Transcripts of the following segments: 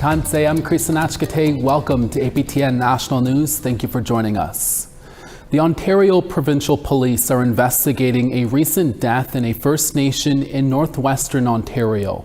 I'm Nisichawayasihk Cree Nation. Welcome to APTN National News. Thank you for joining us. The Ontario Provincial Police are investigating a recent death in a First Nation in northwestern Ontario.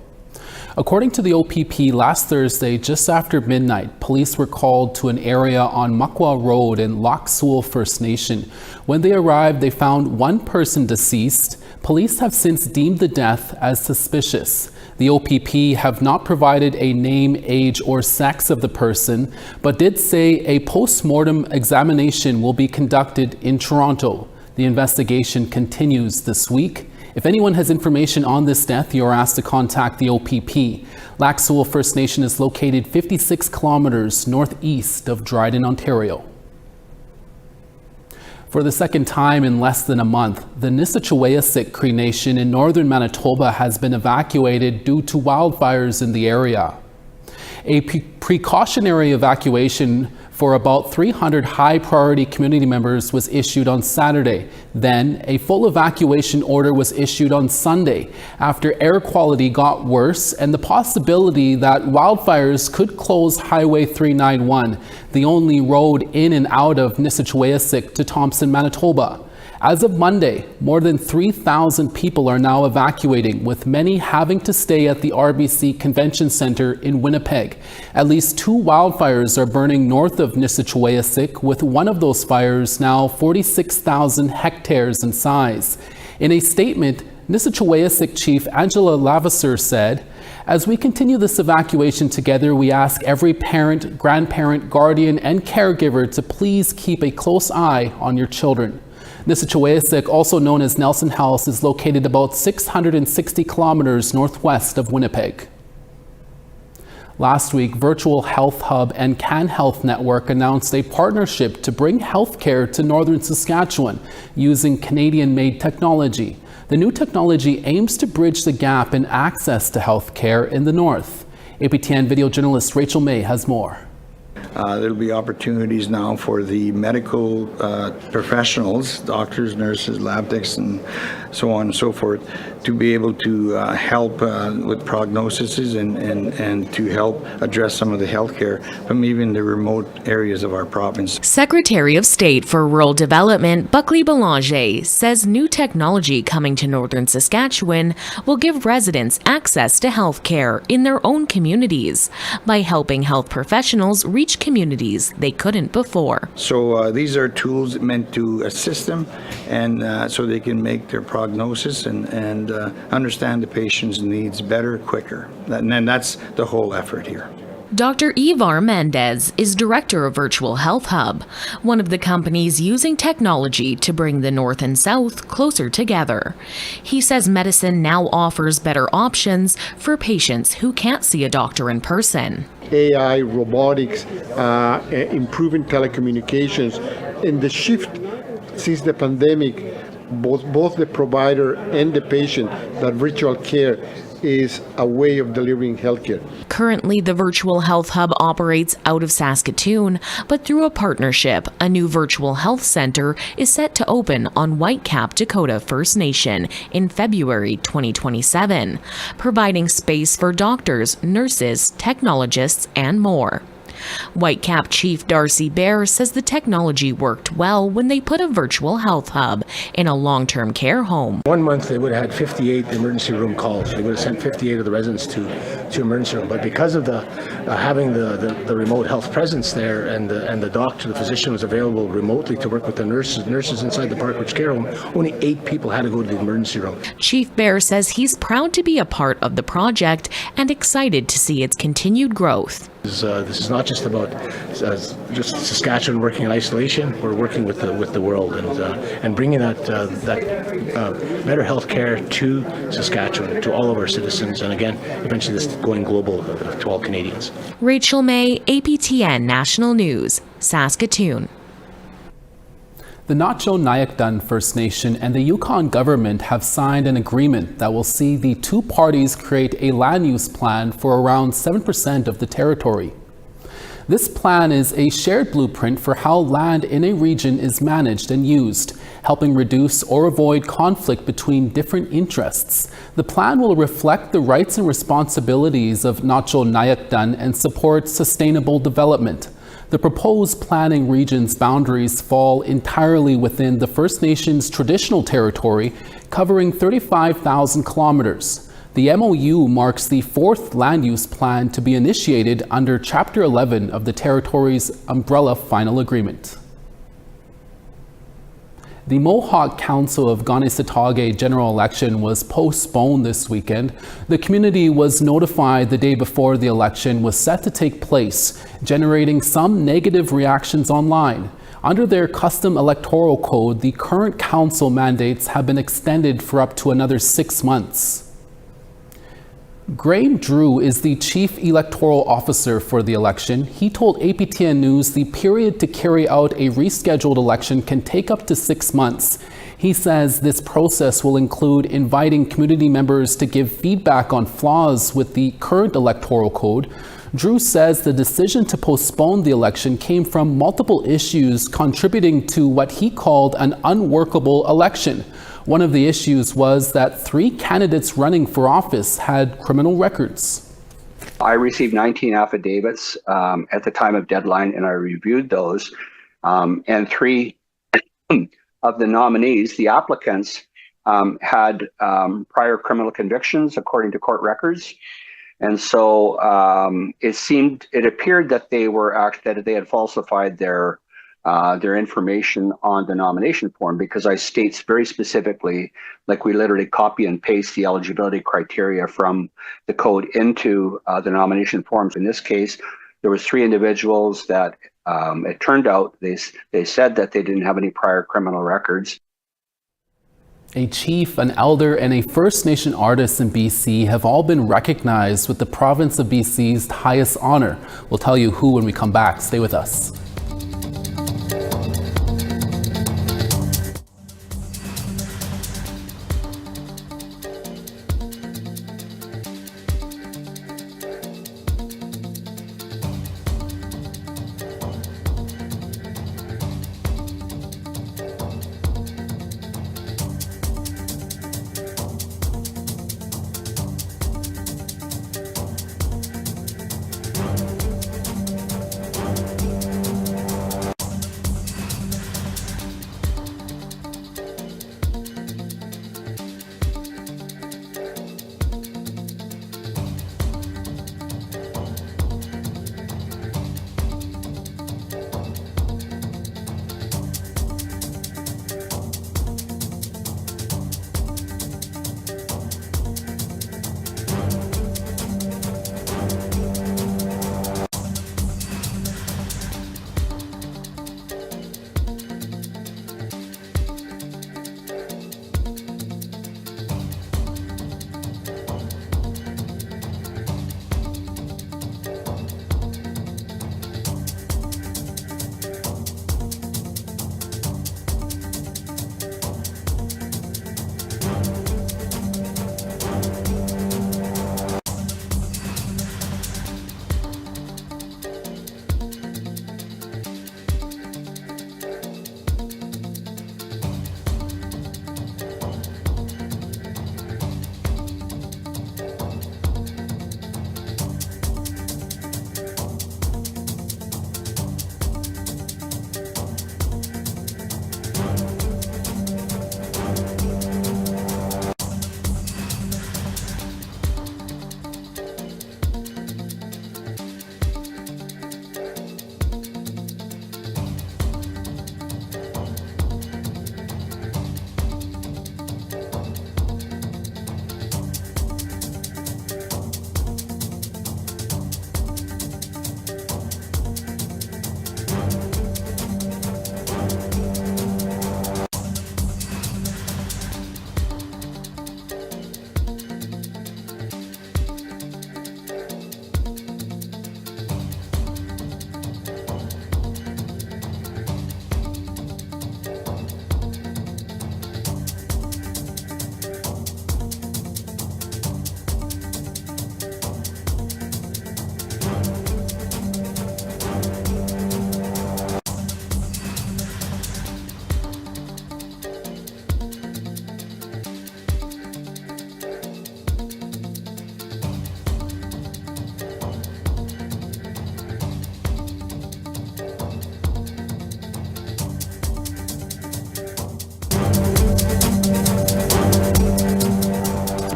According to the OPP, last Thursday, just after midnight, police were called to an area on McMurray Road in Lac Seul First Nation. When they arrived, they found one person deceased. Police have since deemed the death as suspicious. The OPP have not provided a name, age, or sex of the person, but did say a post-mortem examination will be conducted in Toronto. The investigation continues this week. If anyone has information on this death, you are asked to contact the OPP. Lac Seul First Nation is located 56 kilometers northeast of Dryden, Ontario. For the second time in less than a month, the Nisichawayasihk Cree Nation in northern Manitoba has been evacuated due to wildfires in the area. A precautionary evacuation for about 300 high-priority community members was issued on Saturday. Then, a full evacuation order was issued on Sunday after air quality got worse and the possibility that wildfires could close Highway 391, the only road in and out of Nisichawayasihk to Thompson, Manitoba. As of Monday, more than 3,000 people are now evacuating, with many having to stay at the RBC Convention Centre in Winnipeg. At least 2 wildfires are burning north of Nisichawayasihk, with one of those fires now 46,000 hectares in size. In a statement, Nisichawayasihk Chief Angela Lavasser said, "As we continue this evacuation together, we ask every parent, grandparent, guardian, and caregiver to please keep a close eye on your children." Nisichawayasihk, also known as Nelson House, is located about 660 kilometers northwest of Winnipeg. Last week, Virtual Health Hub and Can Health Network announced a partnership to bring healthcare to northern Saskatchewan using Canadian-made technology. The new technology aims to bridge the gap in access to healthcare in the north. APTN video journalist Rachel May has more. There'll be opportunities now for the medical professionals, doctors, nurses, lab techs, and so on and so forth, to be able to help with prognoses and to help address some of the healthcare from even the remote areas of our province. Secretary of State for Rural Development Buckley Belanger says new technology coming to northern Saskatchewan will give residents access to healthcare in their own communities by helping health professionals reach communities they couldn't before. So these are tools meant to assist them, and so they can make their prognosis and understand the patient's needs better, quicker. And that's the whole effort here. Dr. Ivar Mendez is director of Virtual Health Hub, one of the companies using technology to bring the North and South closer together. He says medicine now offers better options for patients who can't see a doctor in person. AI, robotics, improving telecommunications, and the shift since the pandemic, both the provider and the patient, that virtual care is a way of delivering healthcare. Currently, the Virtual Health Hub operates out of Saskatoon, but through a partnership, a new virtual health center is set to open on Whitecap Dakota First Nation in February 2027, providing space for doctors, nurses, technologists, and more. Whitecap Chief Darcy Bear says the technology worked well when they put a virtual health hub in a long-term care home. 1 month they would have had 58 emergency room calls. They would have sent 58 of the residents to emergency room. But because of the having the remote health presence there, and the doctor, the physician was available remotely to work with the nurses inside the Parkridge care home, only 8 people had to go to the emergency room. Chief Bear says he's proud to be a part of the project and excited to see its continued growth. This is not just about just Saskatchewan working in isolation. We're working with the world and bringing that better health care to Saskatchewan, to all of our citizens, and again, eventually this going global to all Canadians. Rachel May, APTN National News, Saskatoon. The Nisichawayasihk First Nation and the Yukon government have signed an agreement that will see the two parties create a land use plan for around 7% of the territory. This plan is a shared blueprint for how land in a region is managed and used. helping reduce or avoid conflict between different interests. The plan will reflect the rights and responsibilities of Nisichawayasihk and support sustainable development. The proposed planning region's boundaries fall entirely within the First Nations traditional territory, covering 35,000 kilometers. The MOU marks the fourth land use plan to be initiated under Chapter 11 of the territory's umbrella final agreement. The Mohawk Council of Kanesatake general election was postponed this weekend. The community was notified the day before the election was set to take place, generating some negative reactions online. Under their custom electoral code, the current council mandates have been extended for up to another 6 months. Graham Drew is the chief electoral officer for the election. He told APTN News the period to carry out a rescheduled election can take up to 6 months. He says this process will include inviting community members to give feedback on flaws with the current electoral code. Drew says the decision to postpone the election came from multiple issues contributing to what he called an unworkable election. One of the issues was that 3 candidates running for office had criminal records. I received 19 affidavits at the time of deadline, and I reviewed those. And 3 of the nominees, the applicants, had prior criminal convictions according to court records. And so it appeared that they had falsified their information on the nomination form, because I states very specifically, like we literally copy and paste the eligibility criteria from the code into the nomination forms. In this case, there was 3 individuals that it turned out they said that they didn't have any prior criminal records. A chief, an elder, and a First Nation artist in BC have all been recognized with the province of BC's highest honor. We'll tell you who when we come back. Stay with us.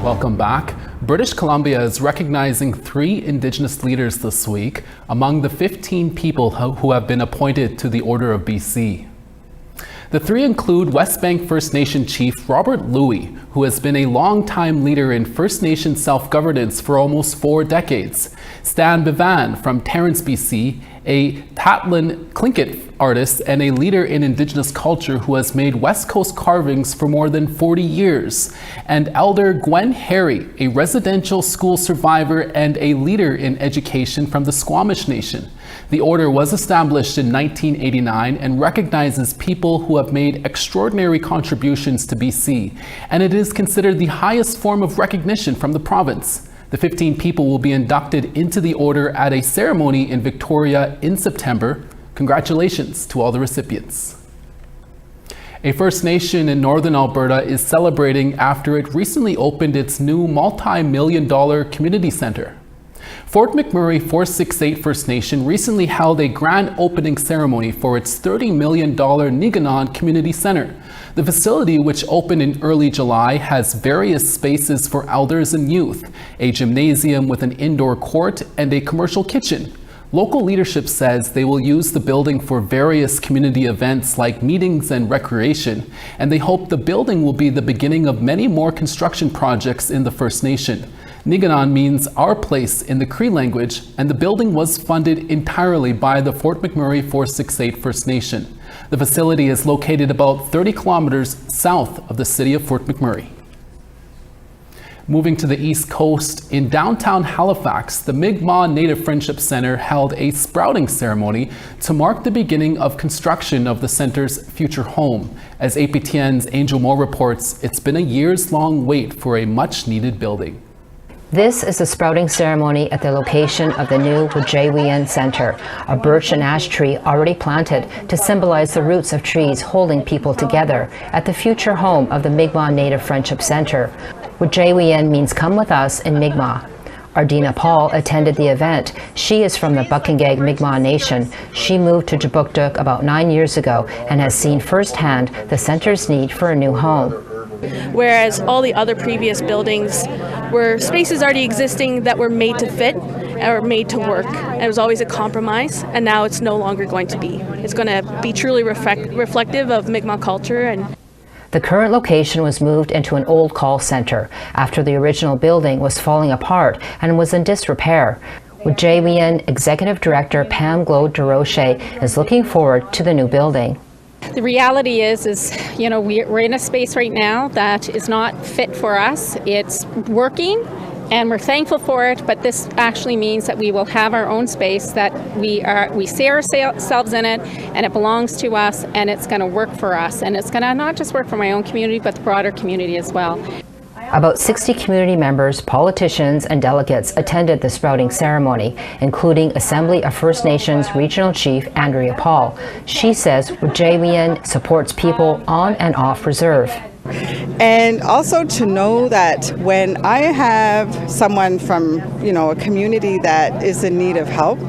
Welcome back. British Columbia is recognizing 3 Indigenous leaders this week among the 15 people who have been appointed to the Order of BC. The 3 include West Bank First Nation Chief Robert Louis, who has been a long-time leader in First Nation self-governance for almost 4 decades, Stan Bevan from Terrence, BC, a Tatlin Tlingit artist and a leader in Indigenous culture who has made West Coast carvings for more than 40 years, and Elder Gwen Harry, a residential school survivor and a leader in education from the Squamish Nation. The order was established in 1989 and recognizes people who have made extraordinary contributions to BC, and it is considered the highest form of recognition from the province. The 15 people will be inducted into the order at a ceremony in Victoria in September. Congratulations to all the recipients. A First Nation in Northern Alberta is celebrating after it recently opened its new multi-million-dollar community centre. Fort McMurray 468 First Nation recently held a grand opening ceremony for its $30 million Niganon Community Centre. The facility, which opened in early July, has various spaces for elders and youth, a gymnasium with an indoor court, and a commercial kitchen. Local leadership says they will use the building for various community events like meetings and recreation, and they hope the building will be the beginning of many more construction projects in the First Nation. Niganon means our place in the Cree language, and the building was funded entirely by the Fort McMurray 468 First Nation. The facility is located about 30 kilometers south of the city of Fort McMurray. Moving to the East Coast, in downtown Halifax, the Mi'kmaq Native Friendship Centre held a sprouting ceremony to mark the beginning of construction of the centre's future home. As APTN's Angel Moore reports, it's been a years-long wait for a much-needed building. This is the sprouting ceremony at the location of the new Wujaywiyan Centre, a birch and ash tree already planted to symbolize the roots of trees holding people together at the future home of the Mi'kmaq Native Friendship Centre. Wujaywiyan means come with us in Mi'kmaq. Ardina Paul attended the event. She is from the Buckingag Mi'kmaq Nation. She moved to Jabukduk about 9 years ago and has seen firsthand the centre's need for a new home. Whereas all the other previous buildings were spaces already existing that were made to fit or made to work. And it was always a compromise, and now it's no longer going to be. It's going to be truly reflective of Mi'kmaq culture. And the current location was moved into an old call centre after the original building was falling apart and was in disrepair. Wujaywiyan Executive Director Pam Glode-DeRoche is looking forward to the new building. The reality is you know, we're in a space right now that is not fit for us. It's working, and we're thankful for it, but this actually means that we will have our own space, that we see ourselves in it, and it belongs to us, and it's going to work for us. And it's going to not just work for my own community, but the broader community as well. About 60 community members, politicians, and delegates attended the sprouting ceremony, including Assembly of First Nations Regional Chief Andrea Paul. She says Wujaywiyan supports people on and off reserve. And also to know that when I have someone from, a community that is in need of help,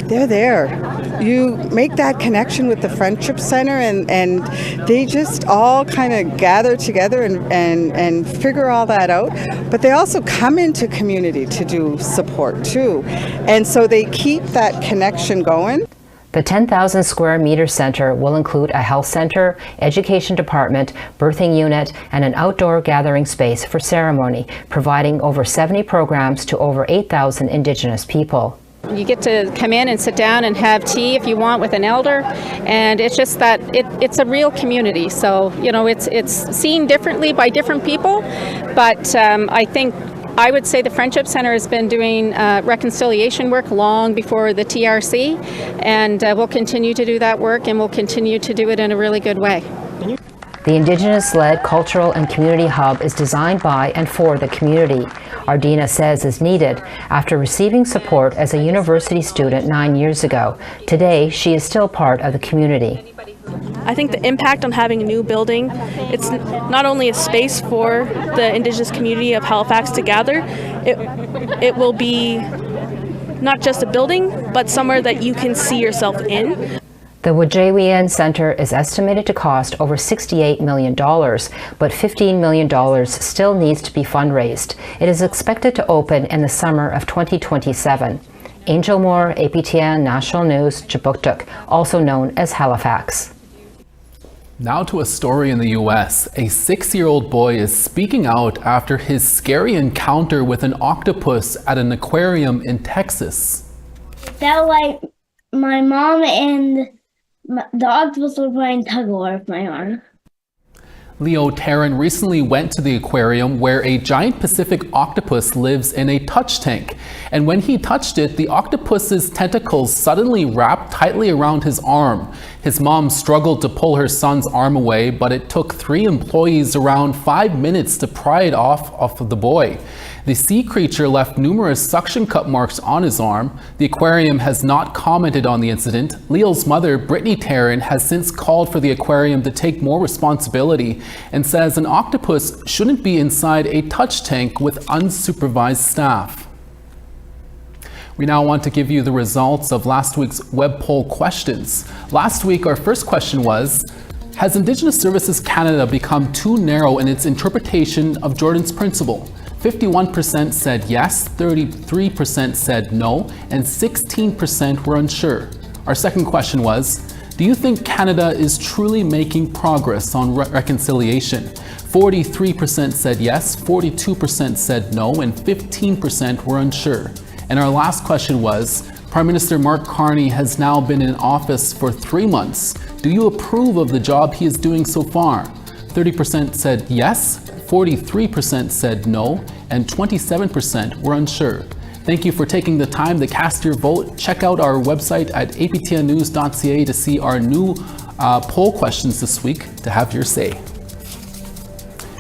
they're there. You make that connection with the Friendship Center, and they just all kind of gather together and figure all that out. But they also come into community to do support too. And so they keep that connection going. The 10,000 square meter center will include a health center, education department, birthing unit, and an outdoor gathering space for ceremony, providing over 70 programs to over 8,000 Indigenous people. You get to come in and sit down and have tea if you want with an elder, and it's just that it's a real community. So, it's seen differently by different people, but I would say the Friendship Center has been doing reconciliation work long before the TRC, and we'll continue to do that work, and we'll continue to do it in a really good way. The Indigenous-led cultural and community hub is designed by and for the community. Ardina says is needed after receiving support as a university student 9 years ago. Today, she is still part of the community. I think the impact on having a new building, it's not only a space for the Indigenous community of Halifax to gather, it will be not just a building, but somewhere that you can see yourself in. The Wujaywiyan Center is estimated to cost over $68 million, but $15 million still needs to be fundraised. It is expected to open in the summer of 2027. Angel Moore, APTN National News, Kjipuktuk, also known as Halifax. Now to a story in the U.S. A 6-year-old boy is speaking out after his scary encounter with an octopus at an aquarium in Texas. Felt like my mom and the octopus were playing tug-of-war with my arm. Leo Taryn recently went to the aquarium where a giant Pacific octopus lives in a touch tank. And when he touched it, the octopus's tentacles suddenly wrapped tightly around his arm. His mom struggled to pull her son's arm away, but it took 3 employees around 5 minutes to pry it off of the boy. The sea creature left numerous suction cup marks on his arm. The aquarium has not commented on the incident. Leo's mother, Brittany Taryn, has since called for the aquarium to take more responsibility and says an octopus shouldn't be inside a touch tank with unsupervised staff. We now want to give you the results of last week's web poll questions. Last week, our first question was, has Indigenous Services Canada become too narrow in its interpretation of Jordan's principle? 51% said yes, 33% said no, and 16% were unsure. Our second question was, do you think Canada is truly making progress on reconciliation? 43% said yes, 42% said no, and 15% were unsure. And our last question was, Prime Minister Mark Carney has now been in office for 3 months. Do you approve of the job he is doing so far? 30% said yes, 43% said no, and 27% were unsure. Thank you for taking the time to cast your vote. Check out our website at aptnnews.ca to see our new poll questions this week to have your say.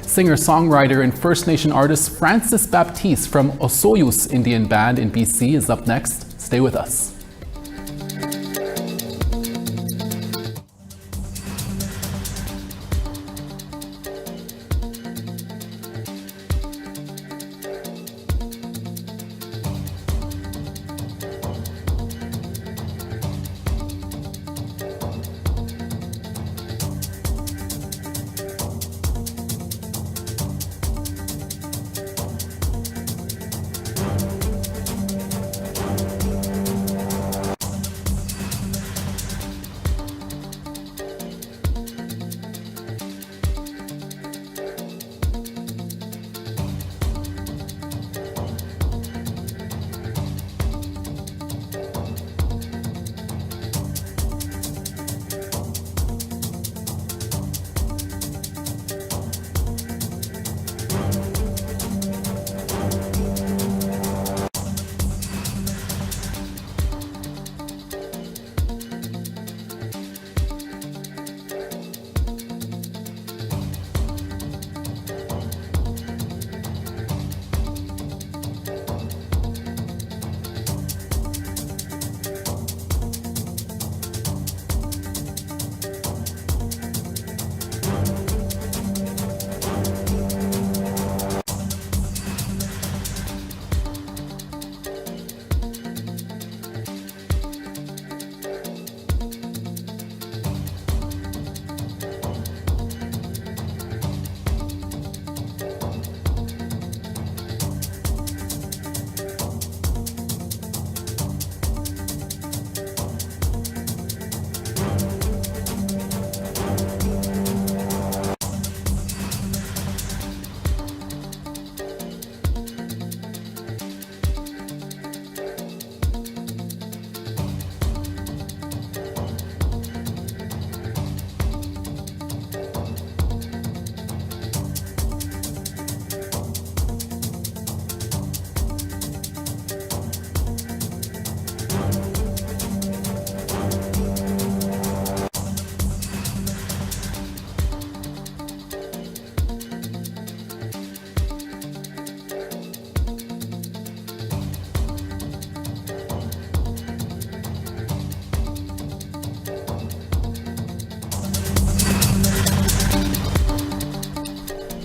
Singer-songwriter and First Nation artist Francis Baptiste from Osoyoos Indian Band in BC is up next. Stay with us.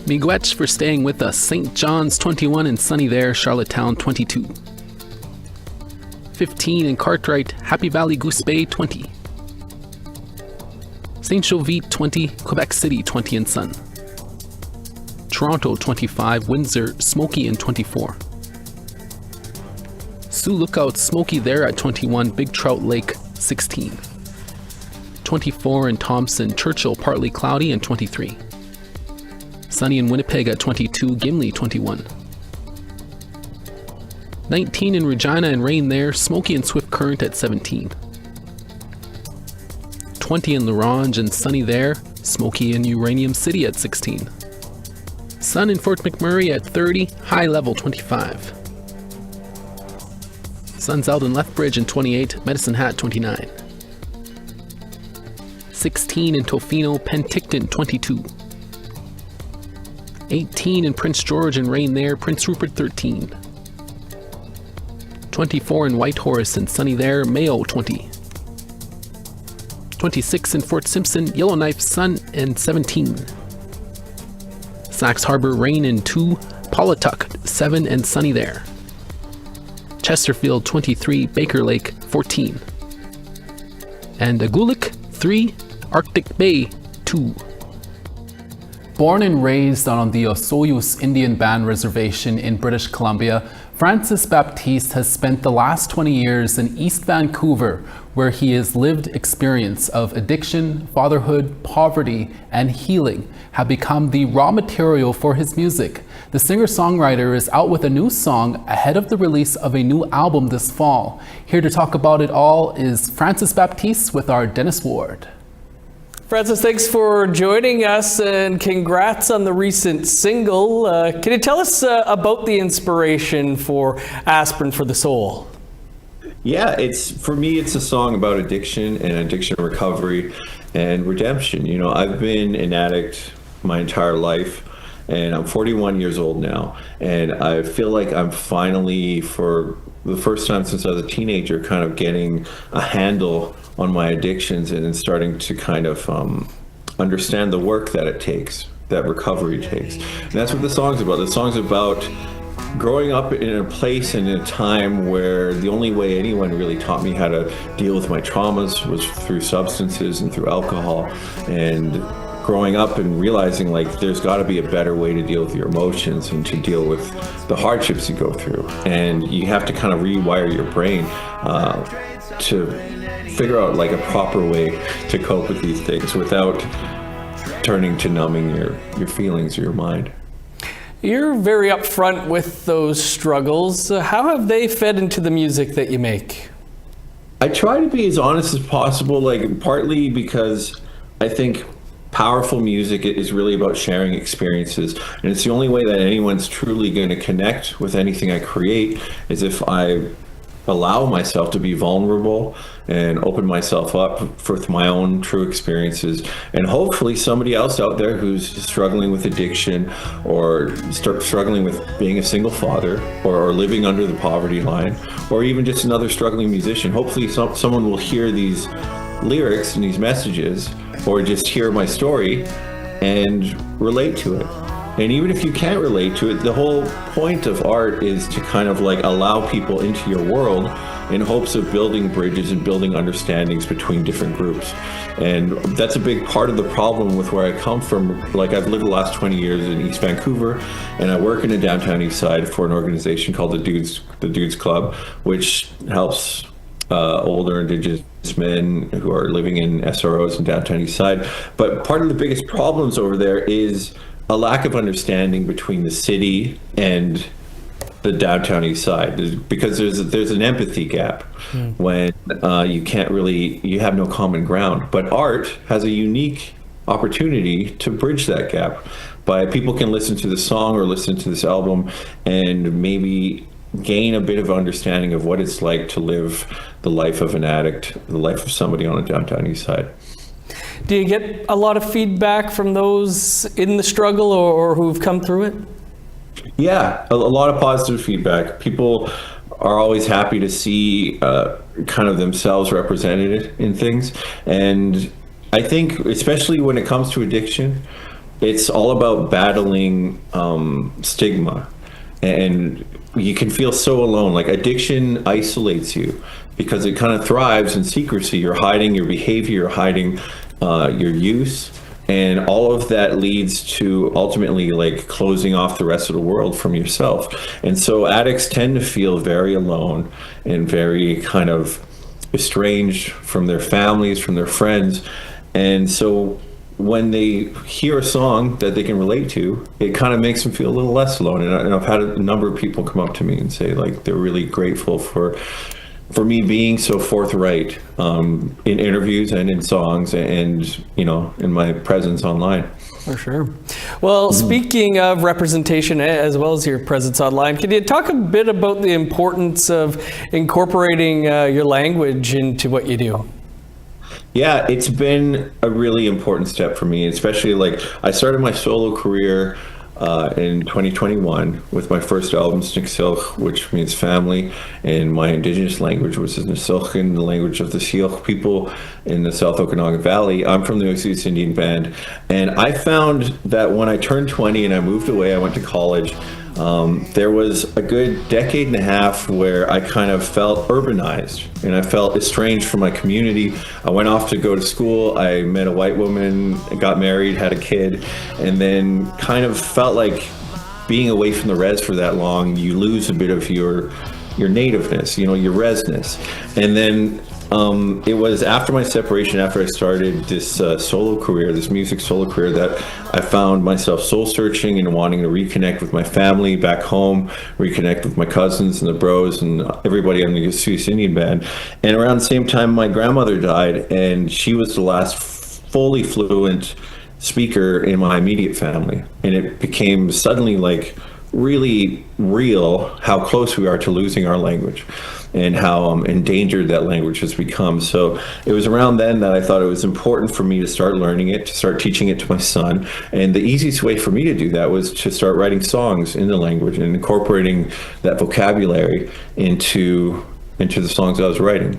Miigwech for staying with us. St. John's 21 and sunny there. Charlottetown 22. 15 in Cartwright. Happy Valley Goose Bay 20. Saint Jovite 20, Quebec City 20 and sun. Toronto 25, Windsor smoky and 24. Sioux Lookout smoky there at 21, Big Trout Lake 16. 24 in Thompson, Churchill partly cloudy and 23. Sunny in Winnipeg at 22, Gimli 21. 19 in Regina and rain there, smoky and Swift Current at 17. 20 in La Ronge and sunny there, smoky in Uranium City at 16. Sun in Fort McMurray at 30, high level 25. Sun's out in Lethbridge and 28, Medicine Hat 29. 16 in Tofino, Penticton 22. 18 in Prince George and rain there, Prince Rupert 13. 24 in Whitehorse and sunny there, Mayo 20. 26 in Fort Simpson, Yellowknife, sun and 17. Sax Harbor, rain and 2, Pawlatuck 7 and sunny there. Chesterfield 23, Baker Lake 14. And Agulik 3, Arctic Bay 2. Born and raised on the Osoyoos Indian Band Reservation in British Columbia, Francis Baptiste has spent the last 20 years in East Vancouver, where he has lived experience of addiction, fatherhood, poverty, and healing have become the raw material for his music. The singer-songwriter is out with a new song ahead of the release of a new album this fall. Here to talk about it all is Francis Baptiste with our Dennis Ward. Francis, thanks for joining us and congrats on the recent single. Can you tell us about the inspiration for Aspirin for the Soul? Yeah, for me, it's a song about addiction and addiction recovery and redemption. You know, I've been an addict my entire life, and I'm 41 years old now, and I feel like I'm finally, for the first time since I was a teenager, kind of getting a handle on my addictions and starting to kind of understand the work that it takes, that recovery takes. And that's what the song's about. The song's about growing up in a place and in a time where the only way anyone really taught me how to deal with my traumas was through substances and through alcohol. And growing up and realizing like there's got to be a better way to deal with your emotions and to deal with the hardships you go through. And you have to kind of rewire your brain to figure out like a proper way to cope with these things without turning to numbing your feelings or your mind. You're very upfront with those struggles. How have they fed into the music that you make? I try to be as honest as possible, like partly because I think powerful music is really about sharing experiences, and it's the only way that anyone's truly going to connect with anything I create is if I allow myself to be vulnerable and open myself up for my own true experiences. And hopefully somebody else out there who's struggling with addiction or struggling with being a single father or living under the poverty line, or even just another struggling musician, hopefully someone will hear these lyrics and these messages or just hear my story and relate to it. And even if you can't relate to it, the whole point of art is to kind of like allow people into your world in hopes of building bridges and building understandings between different groups. And that's a big part of the problem with where I come from. Like, I've lived the last 20 years in East Vancouver, and I work in the downtown East Side for an organization called the Dudes Club, which helps older Indigenous men who are living in SROs in downtown East Side. But part of the biggest problems over there is a lack of understanding between the city and the downtown East Side, because there's an empathy gap when you have no common ground. But art has a unique opportunity to bridge that gap by people can listen to the song or listen to this album and maybe gain a bit of understanding of what it's like to live the life of an addict, the life of somebody on the downtown East Side. Do you get a lot of feedback from those in the struggle or who've come through it? Yeah, a lot of positive feedback. People are always happy to see kind of themselves represented in things. And I think, especially when it comes to addiction, it's all about battling stigma. And you can feel so alone. Like, addiction isolates you because it kind of thrives in secrecy. You're hiding your behavior, you're hiding your use. And all of that leads to ultimately like closing off the rest of the world from yourself. And so addicts tend to feel very alone and very kind of estranged from their families, from their friends. And so when they hear a song that they can relate to, it kind of makes them feel a little less alone. And I've had a number of people come up to me and say like they're really grateful for me being so forthright in interviews and in songs and, you know, in my presence online. For sure. Well, speaking of representation as well as your presence online, can you talk a bit about the importance of incorporating your language into what you do? Yeah, it's been a really important step for me, especially like I started my solo career in 2021 with my first album, Nisichawayasihk, which means family, in my indigenous language, which is Nisichawayasihk, the language of the Syilx people in the South Okanagan Valley. I'm from the Osage Indian Band, and I found that when I turned 20 and I moved away, I went to college, there was a good decade and a half where I kind of felt urbanized and I felt estranged from my community. I went off to go to school. I met a white woman, got married, had a kid, and then kind of felt like being away from the res for that long, you lose a bit of your nativeness, you know, your resness. And then it was after my separation, after I started this solo career, this music solo career, that I found myself soul searching and wanting to reconnect with my family back home, reconnect with my cousins and the bros and everybody on the Osage Indian Band. And around the same time, my grandmother died, and she was the last fully fluent speaker in my immediate family. And it became suddenly like really real how close we are to losing our language and how endangered that language has become. So it was around then that I thought it was important for me to start learning it, to start teaching it to my son. And the easiest way for me to do that was to start writing songs in the language and incorporating that vocabulary into the songs I was writing.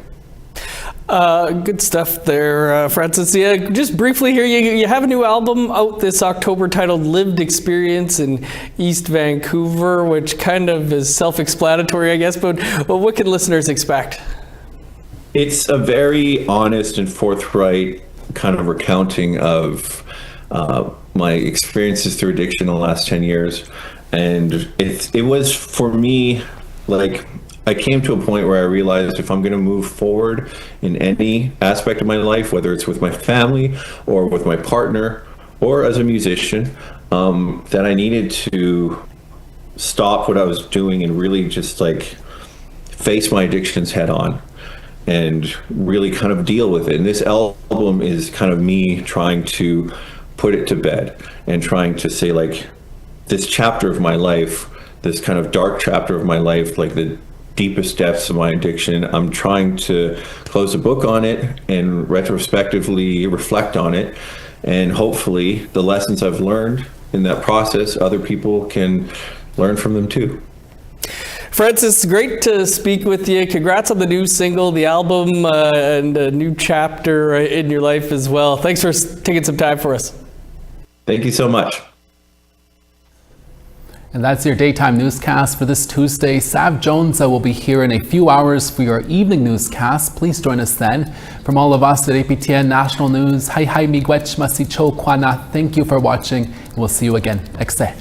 Good stuff there, Francis. Yeah, just briefly here, you have a new album out this October titled Lived Experience in East Vancouver, which kind of is self-explanatory, I guess, but what can listeners expect? It's a very honest and forthright kind of recounting of my experiences through addiction in the last 10 years. And it was, for me, like, I came to a point where I realized if I'm going to move forward in any aspect of my life, whether it's with my family or with my partner or as a musician, that I needed to stop what I was doing and really just like face my addictions head on and really kind of deal with it. And this album is kind of me trying to put it to bed and trying to say, like, this chapter of my life, this kind of dark chapter of my life, like the deepest depths of my addiction, I'm trying to close a book on it and retrospectively reflect on it, and hopefully the lessons I've learned in that process, other people can learn from them too. Francis, great to speak with you. Congrats on the new single, the album, and a new chapter in your life as well. Thanks for taking some time for us. Thank you so much. And that's your daytime newscast for this Tuesday. Sav Jones will be here in a few hours for your evening newscast. Please join us then. From all of us at APTN National News, hi miigwech masicho kwana. Thank you for watching. We'll see you again next day.